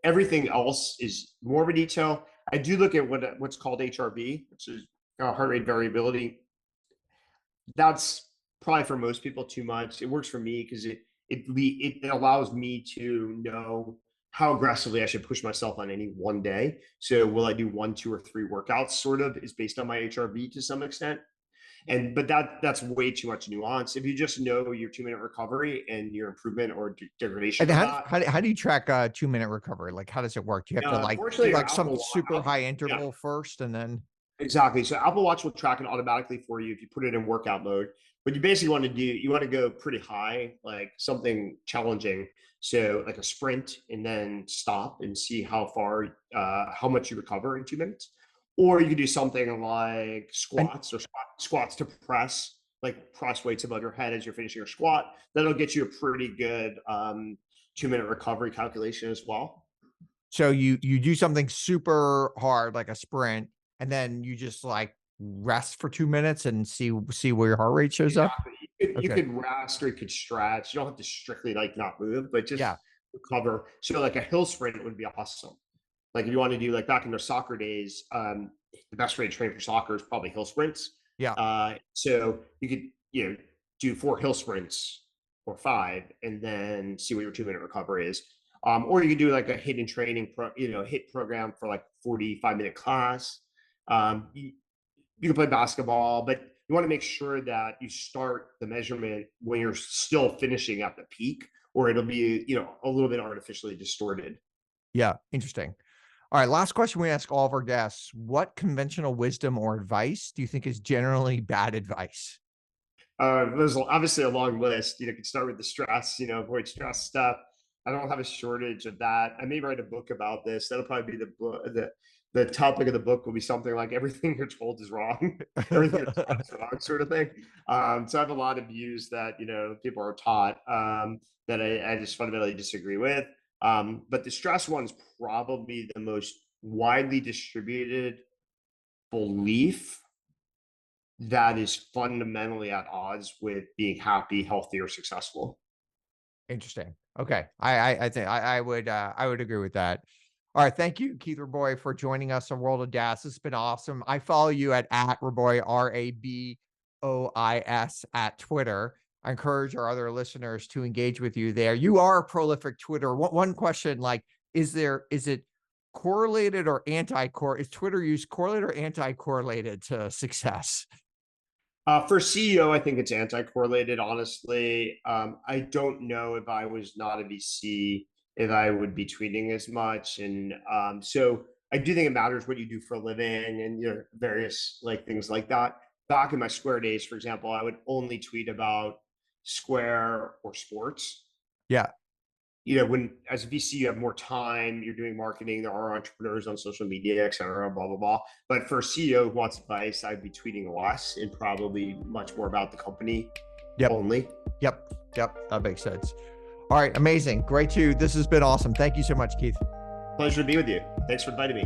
Everything else is more of a detail. I do look at what's called HRV, which is heart rate variability. That's probably for most people too much. It works for me because it allows me to know how aggressively I should push myself on any one day. So will I do 1, 2, or 3 workouts? Sort of is based on my HRV to some extent. But that's way too much nuance. If you just know your 2 minute recovery and your improvement or degradation And of that, how do you track 2 minute recovery? Like, how does it work? Do you have to like do unfortunately, like some Apple, super high yeah, interval first and then exactly. So Apple Watch will track it automatically for you if you put it in workout mode. But you basically want to go pretty high, like something challenging. So like a sprint and then stop and see how much you recover in 2 minutes. Or you could do something like and squats or squats to press, like press weights above your head as you're finishing your squat. That'll get you a pretty good 2 minute recovery calculation as well. so you do something super hard like a sprint, and then you just like rest for 2 minutes and see where your heart rate shows up. Exactly. You Okay. could rest or you could stretch. You don't have to strictly like not move, but just Yeah. recover. So like a hill sprint would be awesome. Like if you want to do like back in their soccer days, the best way to train for soccer is probably hill sprints. Yeah. So you could do 4 hill sprints or 5, and then see what your 2 minute recovery is. Or you could do like a hidden training hit program for like 45-minute class. You, you can play basketball, but you want to make sure that you start the measurement when you're still finishing at the peak, or it'll be, a little bit artificially distorted. Yeah. Interesting. All right. Last question we ask all of our guests. What conventional wisdom or advice do you think is generally bad advice? There's obviously a long list. You can start with the stress, avoid stress stuff. I don't have a shortage of that. I may write a book about this. That'll probably be the topic of the book will be something like everything you're told is wrong, everything you're taught is wrong, sort of thing. So I have a lot of views that people are taught that I just fundamentally disagree with. But the stress one is probably the most widely distributed belief that is fundamentally at odds with being happy, healthy, or successful. Interesting. Okay. I think I would agree with that. All right. Thank you, Keith Rabois, for joining us on World of DaaS. It's been awesome. I follow you at Rabois, Rabois at Twitter. I encourage our other listeners to engage with you there. You are a prolific Twitter. One question, like, is it correlated or is Twitter use correlated or anti-correlated to success? For CEO, I think it's anti-correlated, honestly. I don't know if I was not a VC, if I would be tweeting as much. And so I do think it matters what you do for a living and various like things like that. Back in my Square days, for example, I would only tweet about Square or sports. Yeah. When as a VC, you have more time, you're doing marketing, there are entrepreneurs on social media, et cetera, blah, blah, blah. But for a CEO who wants advice, I'd be tweeting less and probably much more about the company Yep. only. Yep. That makes sense. All right. Amazing. Great too. This has been awesome. Thank you so much, Keith. Pleasure to be with you. Thanks for inviting me.